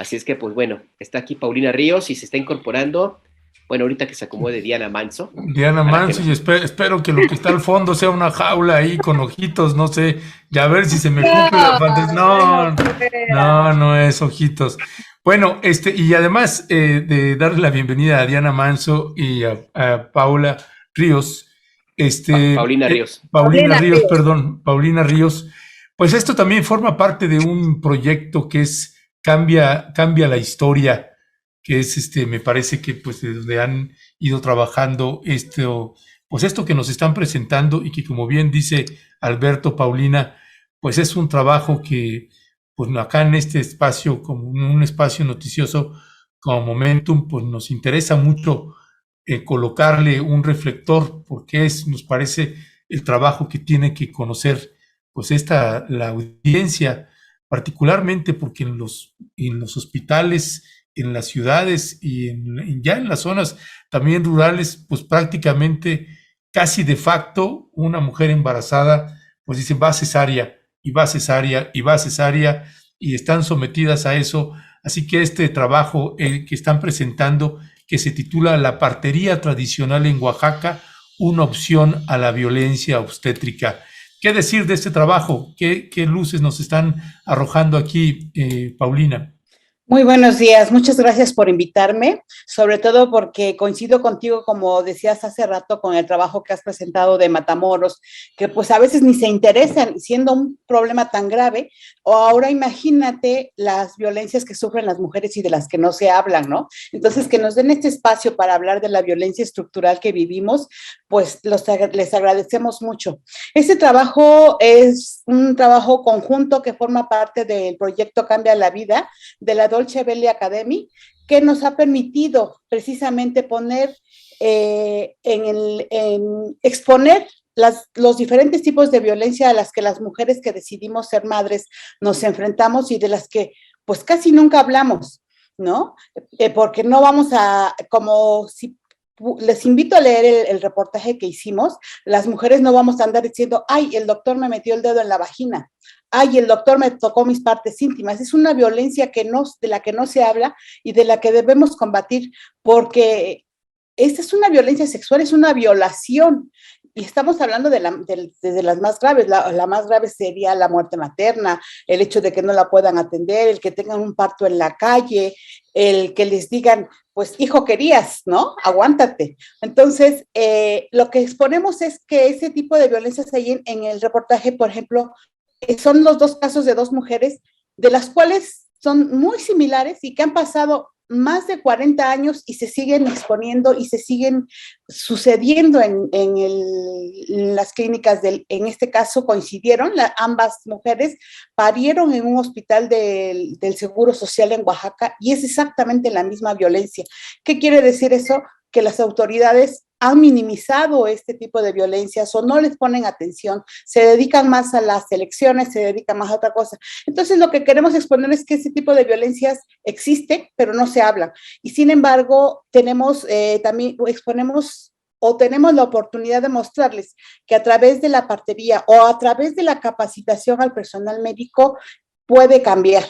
Así es que, pues bueno, está aquí Paulina Ríos y se está incorporando, bueno, ahorita que se acomode Diana Manso, Diana para que Manso, nos... y espero que lo que está al fondo sea una jaula ahí con ojitos, no sé, ya a ver si se me cumple la No, fantasía. bueno, No, fuera. no, no es ojitos. Bueno, y además de darle la bienvenida a Diana Manso y a Paula Ríos, Paulina Ríos. Paulina Paulina Ríos, Ríos. perdón, Paulina Ríos, pues esto también forma parte de un proyecto que es Cambia la historia, que es me parece que pues de donde han ido trabajando pues esto que nos están presentando y que como bien dice Alberto, Paulina, pues es un trabajo que pues acá en este espacio, como un espacio noticioso como Momentum, pues nos interesa mucho colocarle un reflector porque nos parece el trabajo que tiene que conocer pues la audiencia, particularmente porque en los hospitales, en las ciudades y ya en las zonas también rurales, pues prácticamente casi de facto una mujer embarazada, pues dicen va cesárea y va cesárea y va cesárea y están sometidas a eso. Así que este trabajo que están presentando, que se titula La partería tradicional en Oaxaca, una opción a la violencia obstétrica. ¿Qué decir de este trabajo? ¿Qué luces nos están arrojando aquí, Paulina? Muy buenos días, muchas gracias por invitarme, sobre todo porque coincido contigo, como decías hace rato, con el trabajo que has presentado de Matamoros, que pues a veces ni se interesan, siendo un problema tan grave, o ahora imagínate las violencias que sufren las mujeres y de las que no se hablan, ¿no? Entonces, que nos den este espacio para hablar de la violencia estructural que vivimos, pues les agradecemos mucho. Este trabajo es un trabajo conjunto que forma parte del proyecto Cambia la Vida, de la Dolce Vele Academy, que nos ha permitido precisamente poner exponer los diferentes tipos de violencia a las que las mujeres que decidimos ser madres nos enfrentamos y de las que pues casi nunca hablamos, ¿no? Porque no vamos a, como si les invito a leer el reportaje que hicimos, las mujeres no vamos a andar diciendo, ay, el doctor me metió el dedo en la vagina, ay, el doctor me tocó mis partes íntimas. Es una violencia de la que no se habla y de la que debemos combatir, porque esta es una violencia sexual, es una violación. Y estamos hablando de las más graves. La más grave sería la muerte materna, el hecho de que no la puedan atender, el que tengan un parto en la calle, el que les digan, pues hijo querías, ¿no? Aguántate. Entonces, lo que exponemos es que ese tipo de violencias ahí en el reportaje, por ejemplo, son los dos casos de dos mujeres, de las cuales son muy similares y que han pasado más de 40 años y se siguen exponiendo y se siguen sucediendo en las clínicas en este caso coincidieron, ambas mujeres parieron en un hospital del Seguro Social en Oaxaca y es exactamente la misma violencia. ¿Qué quiere decir eso? Que las autoridades han minimizado este tipo de violencias o no les ponen atención, se dedican más a las elecciones, se dedican más a otra cosa. Entonces, lo que queremos exponer es que ese tipo de violencias existe, pero no se habla. Y sin embargo, también exponemos o tenemos la oportunidad de mostrarles que a través de la partería o a través de la capacitación al personal médico puede cambiar.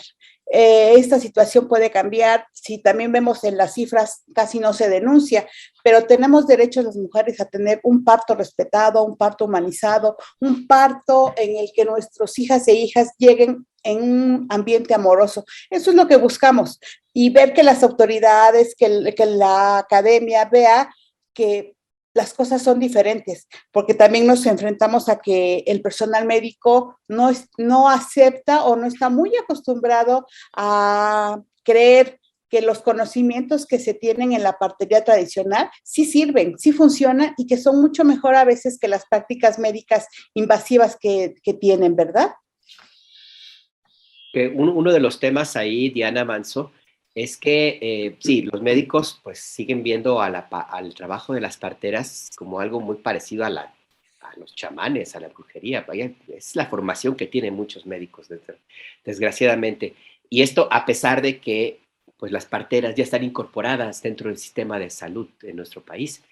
Esta situación puede cambiar. Si también vemos en las cifras, casi no se denuncia, pero tenemos derecho las mujeres a tener un parto respetado, un parto humanizado, un parto en el que nuestras hijas e hijas lleguen en un ambiente amoroso. Eso es lo que buscamos y ver que las autoridades, que la academia vea que las cosas son diferentes, porque también nos enfrentamos a que el personal médico no acepta o no está muy acostumbrado a creer que los conocimientos que se tienen en la partería tradicional sí sirven, sí funcionan y que son mucho mejor a veces que las prácticas médicas invasivas que tienen, ¿verdad? Que uno de los temas ahí, Diana Manso, es que sí, los médicos pues siguen viendo al trabajo de las parteras como algo muy parecido a los chamanes, a la brujería. Vaya, es la formación que tienen muchos médicos, desgraciadamente. Y esto a pesar de que pues las parteras ya están incorporadas dentro del sistema de salud de nuestro país.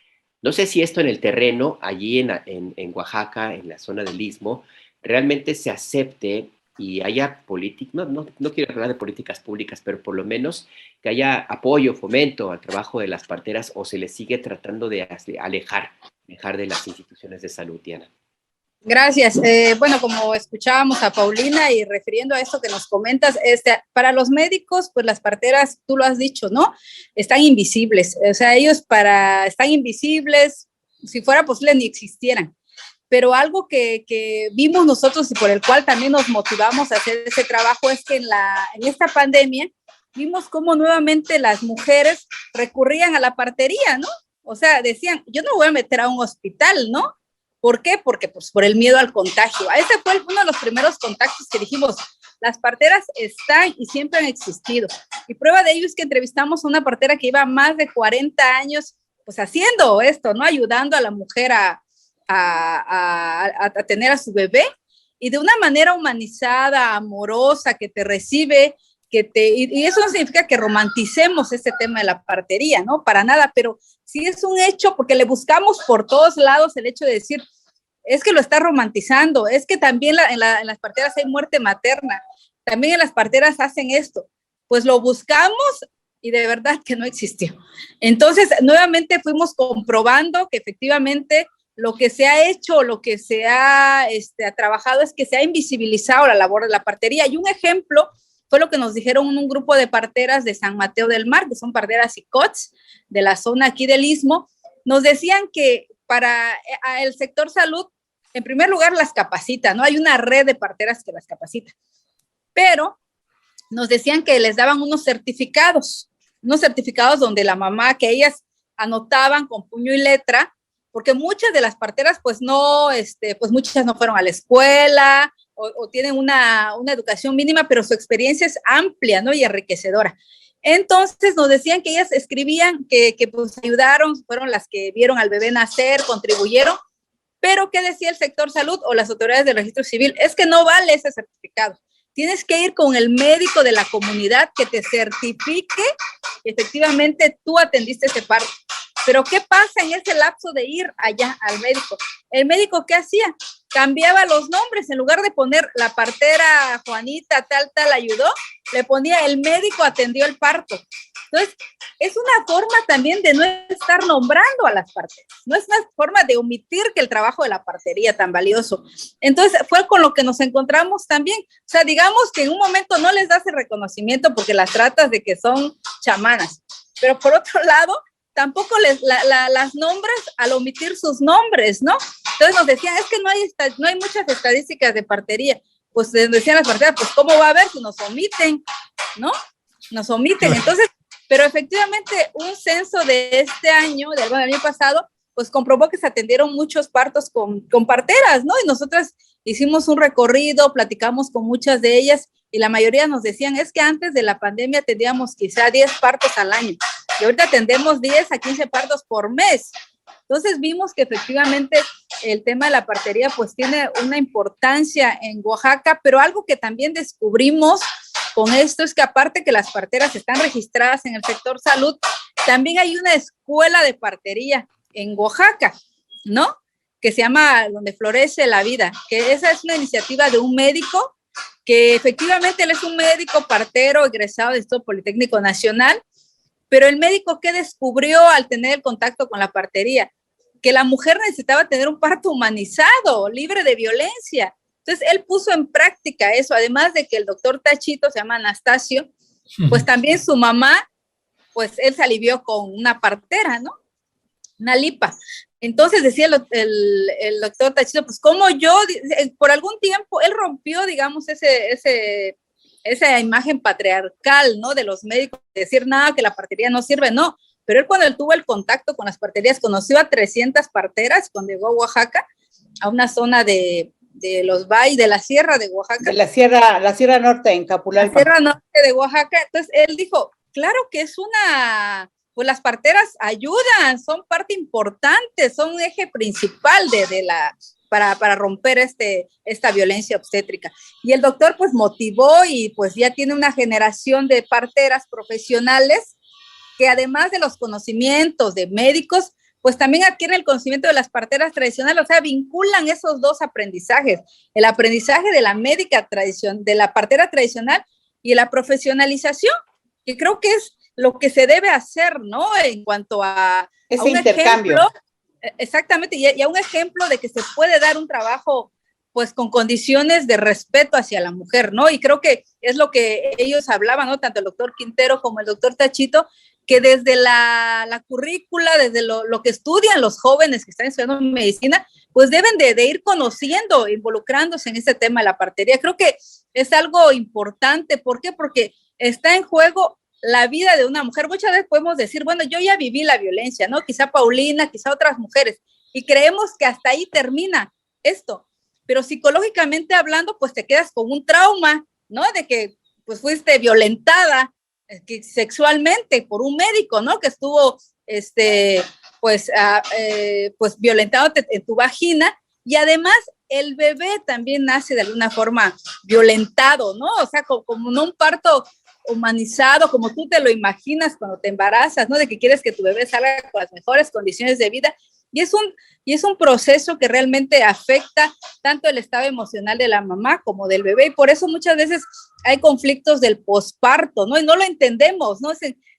No sé si esto en el terreno, allí en Oaxaca, en la zona del Istmo, realmente se acepte y haya políticas, no quiero hablar de políticas públicas, pero por lo menos que haya apoyo, fomento al trabajo de las parteras, o se les sigue tratando de alejar de las instituciones de salud, Diana. Gracias. Bueno, como escuchábamos a Paulina y refiriendo a esto que nos comentas, para los médicos, pues las parteras, tú lo has dicho, ¿no? Están invisibles. O sea, ellos están invisibles, si fuera posible ni existieran. Pero algo que vimos nosotros y por el cual también nos motivamos a hacer ese trabajo es que en esta pandemia vimos cómo nuevamente las mujeres recurrían a la partería, ¿no? O sea, decían, yo no voy a meter a un hospital, ¿no? ¿Por qué? Porque pues por el miedo al contagio. Ese fue uno de los primeros contactos que dijimos, las parteras están y siempre han existido. Y prueba de ello es que entrevistamos a una partera que lleva más de 40 años pues haciendo esto, ¿no? Ayudando a la mujer a tener a su bebé y de una manera humanizada, amorosa, que te recibe, y eso no significa que romanticemos este tema de la partería, ¿no? Para nada, pero sí es un hecho porque le buscamos por todos lados el hecho de decir, es que lo está romantizando, es que también en las parteras hay muerte materna, también en las parteras hacen esto, pues lo buscamos y de verdad que no existió. Entonces, nuevamente fuimos comprobando que efectivamente lo que se ha hecho, lo que se ha trabajado es que se ha invisibilizado la labor de la partería. Y un ejemplo fue lo que nos dijeron un grupo de parteras de San Mateo del Mar, que son parteras ICOTS, de la zona aquí del Istmo. Nos decían que para el sector salud, en primer lugar, las capacita, ¿no? Hay una red de parteras que las capacita. Pero nos decían que les daban unos certificados donde la mamá, que ellas anotaban con puño y letra, porque muchas de las parteras, pues muchas no fueron a la escuela o tienen una educación mínima, pero su experiencia es amplia, ¿no? Y enriquecedora. Entonces nos decían que ellas escribían, que pues ayudaron, fueron las que vieron al bebé nacer, contribuyeron, pero ¿qué decía el sector salud o las autoridades del registro civil? Es que no vale ese certificado. Tienes que ir con el médico de la comunidad que te certifique que efectivamente tú atendiste ese parto. Pero ¿qué pasa en ese lapso de ir allá al médico? ¿El médico qué hacía? Cambiaba los nombres. En lugar de poner la partera Juanita, tal, ayudó, le ponía el médico atendió el parto. Entonces, es una forma también de no estar nombrando a las parteras. No es una forma de omitir que el trabajo de la partería tan valioso. Entonces, fue con lo que nos encontramos también. O sea, digamos que en un momento no les das el reconocimiento porque las tratas de que son chamanas. Pero por otro lado, tampoco las nombras al omitir sus nombres, ¿no? Entonces nos decían, es que no hay muchas estadísticas de partería. Pues decían las parteras, pues ¿cómo va a haber si nos omiten, ¿no? Nos omiten. Entonces, pero efectivamente un censo de este año, del año pasado, pues comprobó que se atendieron muchos partos con parteras, ¿no? Y nosotras hicimos un recorrido, platicamos con muchas de ellas y la mayoría nos decían, es que antes de la pandemia atendíamos quizá 10 partos al año y ahorita atendemos 10 a 15 partos por mes. Entonces vimos que efectivamente el tema de la partería pues tiene una importancia en Oaxaca, pero algo que también descubrimos con esto es que aparte que las parteras están registradas en el sector salud, también hay una escuela de partería en Oaxaca, ¿no? Que se llama Donde Florece la Vida, que esa es una iniciativa de un médico que efectivamente él es un médico partero egresado del Instituto Politécnico Nacional, pero el médico que descubrió al tener el contacto con la partería, que la mujer necesitaba tener un parto humanizado, libre de violencia. Entonces él puso en práctica eso, además de que el doctor Tachito, se llama Anastasio, pues también su mamá, pues él se alivió con una partera, ¿no? Una lipa. Entonces decía el doctor Tachito, pues como yo, por algún tiempo, él rompió, digamos, esa imagen patriarcal, ¿no? De los médicos, de decir nada, que la partería no sirve, no. Pero él cuando él tuvo el contacto con las parterías, conoció a 300 parteras cuando llegó a Oaxaca, a una zona de los valles, de la sierra de Oaxaca. De la sierra norte, en Capulalpan. La sierra norte de Oaxaca. Entonces él dijo, claro que es pues las parteras ayudan, son parte importante, son un eje principal para romper esta violencia obstétrica. Y el doctor pues motivó y pues ya tiene una generación de parteras profesionales que además de los conocimientos de médicos, pues también adquieren el conocimiento de las parteras tradicionales, o sea, vinculan esos dos aprendizajes, el aprendizaje de la médica tradicional, de la partera tradicional y la profesionalización, que creo que es lo que se debe hacer, ¿no? En cuanto a ese un intercambio. Ejemplo, exactamente, y a un ejemplo de que se puede dar un trabajo pues con condiciones de respeto hacia la mujer, ¿no? Y creo que es lo que ellos hablaban, ¿no? Tanto el doctor Quintero como el doctor Tachito, que desde la currícula, desde lo que estudian los jóvenes que están estudiando medicina, pues deben de ir conociendo, involucrándose en este tema de la partería. Creo que es algo importante. ¿Por qué? Porque está en juego la vida de una mujer. Muchas veces podemos decir, bueno, yo ya viví la violencia, ¿no? Quizá Paulina, quizá otras mujeres, y creemos que hasta ahí termina esto. Pero psicológicamente hablando, pues te quedas con un trauma, ¿no? De que pues fuiste violentada sexualmente por un médico, ¿no? Que estuvo, pues violentándote en tu vagina, y además el bebé también nace de alguna forma violentado, ¿no? O sea, como no un parto humanizado, como tú te lo imaginas cuando te embarazas, ¿no? De que quieres que tu bebé salga con las mejores condiciones de vida. Y es un proceso que realmente afecta tanto el estado emocional de la mamá como del bebé, y por eso muchas veces hay conflictos del posparto, ¿no? Y no lo entendemos, ¿no?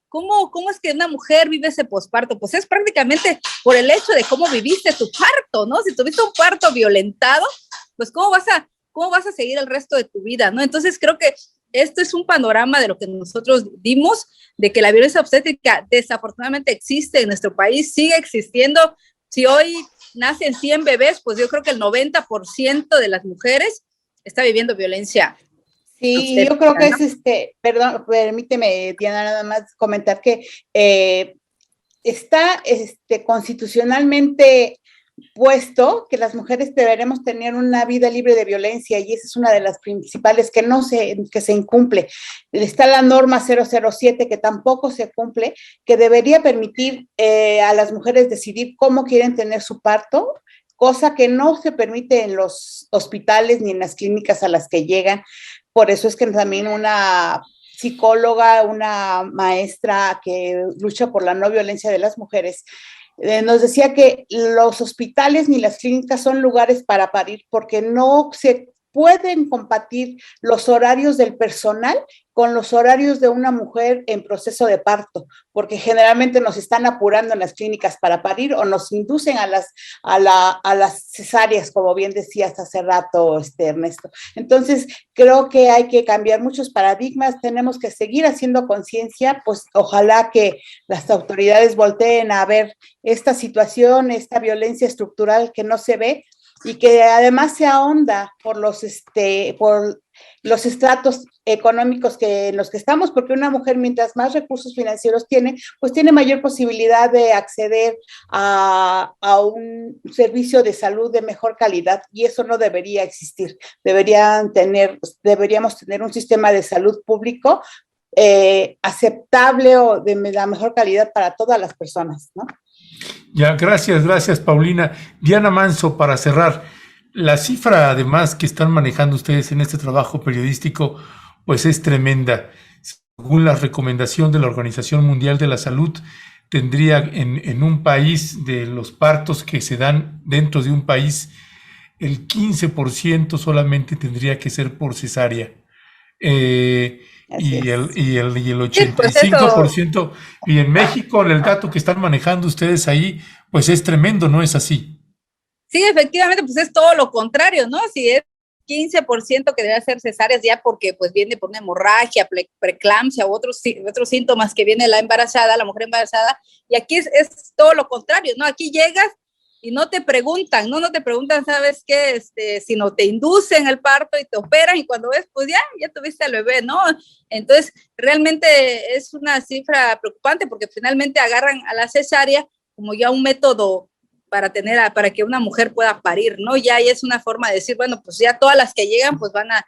¿Cómo es que una mujer vive ese posparto? Pues es prácticamente por el hecho de cómo viviste tu parto, ¿no? Si tuviste un parto violentado, pues ¿cómo vas a seguir el resto de tu vida, ¿no? Entonces creo que esto es un panorama de lo que nosotros dimos, de que la violencia obstétrica desafortunadamente existe en nuestro país, sigue existiendo. Si hoy nacen 100 bebés, pues yo creo que el 90% de las mujeres está viviendo violencia. Sí, yo creo que es perdón, permíteme, Diana, nada más comentar que está constitucionalmente puesto que las mujeres deberemos tener una vida libre de violencia, y esa es una de las principales que se incumple. Está la norma 007 que tampoco se cumple, que debería permitir a las mujeres decidir cómo quieren tener su parto, cosa que no se permite en los hospitales ni en las clínicas a las que llegan. Por eso es que también una psicóloga, una maestra que lucha por la no violencia de las mujeres, nos decía que los hospitales ni las clínicas son lugares para parir, porque no se pueden compartir los horarios del personal con los horarios de una mujer en proceso de parto, porque generalmente nos están apurando en las clínicas para parir o nos inducen a las cesáreas, como bien decías hace rato, Ernesto. Entonces, creo que hay que cambiar muchos paradigmas, tenemos que seguir haciendo conciencia, pues ojalá que las autoridades volteen a ver esta situación, esta violencia estructural que no se ve, y que además se ahonda por los estratos económicos en los que estamos, porque una mujer, mientras más recursos financieros tiene, pues tiene mayor posibilidad de acceder a un servicio de salud de mejor calidad, y eso no debería existir. Deberíamos tener un sistema de salud público aceptable o de la mejor calidad para todas las personas, ¿no? Ya, gracias, Paulina. Diana Manso, para cerrar, la cifra además que están manejando ustedes en este trabajo periodístico, pues es tremenda. Según la recomendación de la Organización Mundial de la Salud, tendría en un país, de los partos que se dan dentro de un país, el 15% solamente tendría que ser por cesárea. Y el 85%, y en México el dato que están manejando ustedes ahí, pues es tremendo, ¿no es así? Sí, efectivamente, pues es todo lo contrario, ¿no? Si es 15% que debe hacer cesáreas ya porque pues viene por una hemorragia, preeclampsia u otros síntomas que viene la mujer embarazada, y aquí es todo lo contrario, ¿no? Aquí llegas y no te preguntan, ¿sabes qué? Sino te inducen el parto y te operan, y cuando ves, pues ya tuviste al bebé, ¿no? Entonces, realmente es una cifra preocupante, porque finalmente agarran a la cesárea como ya un método para que una mujer pueda parir, ¿no? Ya es una forma de decir, bueno, pues ya todas las que llegan, pues van a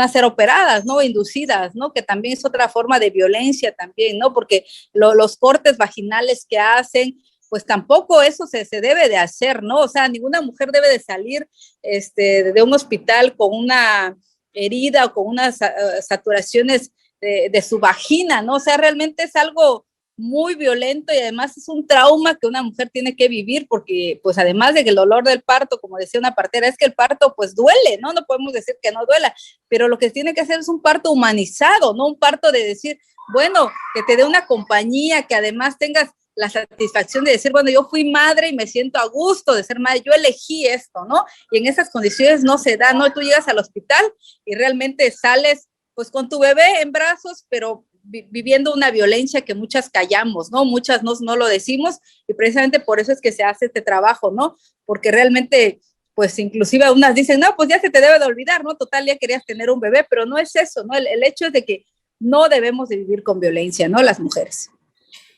ser operadas, ¿no? Inducidas, ¿no? Que también es otra forma de violencia también, ¿no? Porque los cortes vaginales que hacen, pues tampoco eso se debe de hacer, ¿no? O sea, ninguna mujer debe de salir de un hospital con una herida o con unas saturaciones de su vagina, ¿no? O sea, realmente es algo muy violento y además es un trauma que una mujer tiene que vivir porque pues además de que el dolor del parto, como decía una partera, es que el parto pues duele, ¿no? No podemos decir que no duela, pero lo que tiene que hacer es un parto humanizado, no un parto de decir, bueno, que te dé una compañía, que además tengas la satisfacción de decir, bueno, yo fui madre y me siento a gusto de ser madre, yo elegí esto, ¿no? Y en esas condiciones no se da, ¿no? Tú llegas al hospital y realmente sales pues con tu bebé en brazos, pero viviendo una violencia que muchas callamos, ¿no? Muchas no lo decimos y precisamente por eso es que se hace este trabajo, ¿no? Porque realmente, pues inclusive unas dicen, no, pues ya se te debe de olvidar, ¿no? Total, ya querías tener un bebé, pero no es eso, ¿no? El hecho es de que no debemos de vivir con violencia, ¿no? Las mujeres.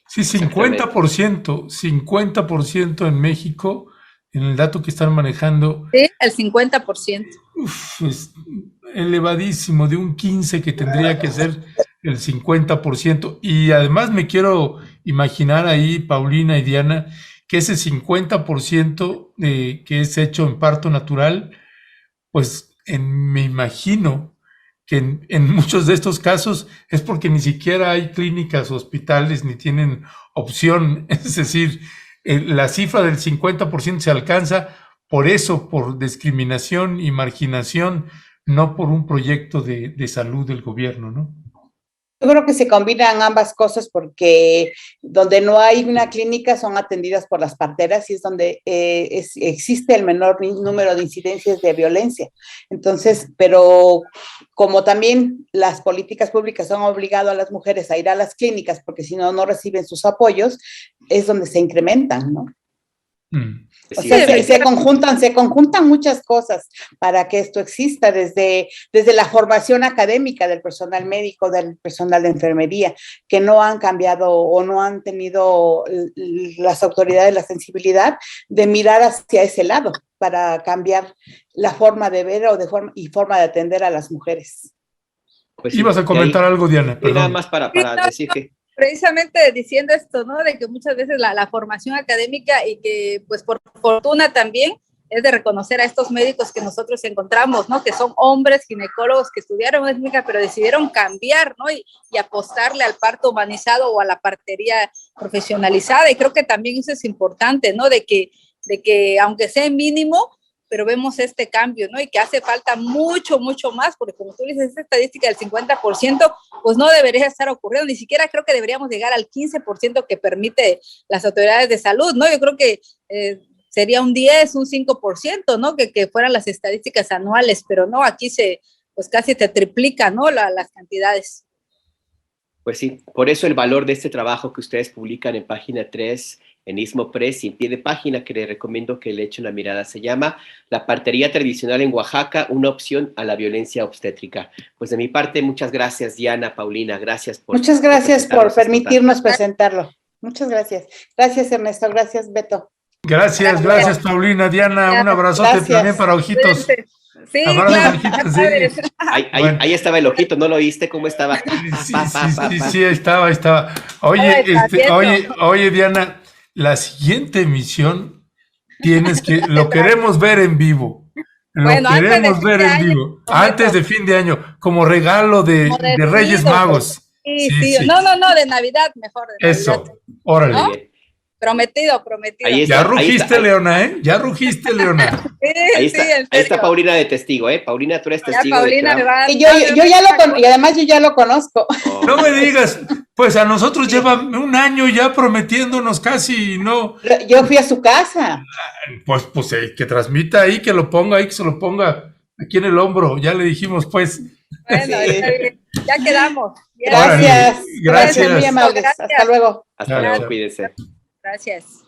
Sí, 50% en México, en el dato que están manejando. Sí, el 50%. Es elevadísimo, de un 15% que tendría que ser el 50%. Y además me quiero imaginar ahí, Paulina y Diana, que ese 50% que es hecho en parto natural, pues me imagino que en muchos de estos casos es porque ni siquiera hay clínicas o hospitales ni tienen opción. Es decir, la cifra del 50% se alcanza por eso, por discriminación y marginación, no por un proyecto de salud del gobierno, ¿no? Yo creo que se combinan ambas cosas porque donde no hay una clínica son atendidas por las parteras y es donde existe el menor número de incidencias de violencia. Entonces, pero como también las políticas públicas han obligado a las mujeres a ir a las clínicas porque si no, no reciben sus apoyos, es donde se incrementan, ¿no? O sea, se conjuntan muchas cosas para que esto exista, desde la formación académica del personal médico, del personal de enfermería, que no han cambiado o no han tenido las autoridades la sensibilidad de mirar hacia ese lado para cambiar la forma de ver y forma de atender a las mujeres. Pues sí, ibas a comentar algo, Diana, perdón. Nada más para decir que... Precisamente diciendo esto, ¿no? De que muchas veces la formación académica y que, pues, por fortuna también es de reconocer a estos médicos que nosotros encontramos, ¿no? Que son hombres ginecólogos que estudiaron étnica, pero decidieron cambiar, ¿no? Y apostarle al parto humanizado o a la partería profesionalizada. Y creo que también eso es importante, ¿no? De que aunque sea mínimo, pero vemos este cambio, ¿no? Y que hace falta mucho, mucho más, porque como tú dices, esta estadística del 50%, pues no debería estar ocurriendo, ni siquiera creo que deberíamos llegar al 15% que permite las autoridades de salud, ¿no? Yo creo que sería un 10, un 5%, ¿no? Que fueran las estadísticas anuales, pero no, aquí pues casi te triplica, ¿no? Las cantidades. Pues sí, por eso el valor de este trabajo que ustedes publican en página 3, en Istmo Press y en pie de página, que les recomiendo que le echen una mirada, se llama La partería tradicional en Oaxaca, una opción a la violencia obstétrica. Pues de mi parte, muchas gracias, Diana, Paulina, gracias por... Muchas gracias por permitirnos presentarlo. Muchas gracias. Gracias, Ernesto, gracias, Beto. Gracias, Paulina, Diana, un abrazote también para Ojitos. Sí, claro. Ojitos, sí. Ahí estaba el ojito, ¿no lo oíste? ¿Cómo estaba? Sí, estaba. Oye, Diana, la siguiente emisión lo queremos ver en vivo. Antes de fin de año, como regalo de Reyes Magos. Sí. No, de Navidad mejor. Eso, órale. ¿No? Prometido. Ya rugiste, Leona, ¿eh? Ya rugiste, Leona. Ahí está Paulina de testigo, ¿eh? Paulina, tú eres testigo. Paulina me va a... Y además yo ya lo conozco. Oh. No me digas, pues a nosotros lleva un año ya prometiéndonos casi, ¿no? Yo fui a su casa. Pues que transmita ahí, que lo ponga ahí, que se lo ponga aquí en el hombro. Ya le dijimos, pues. Bueno, ya quedamos. Gracias. Muy amables. Hasta luego. Hasta luego, cuídense. Gracias.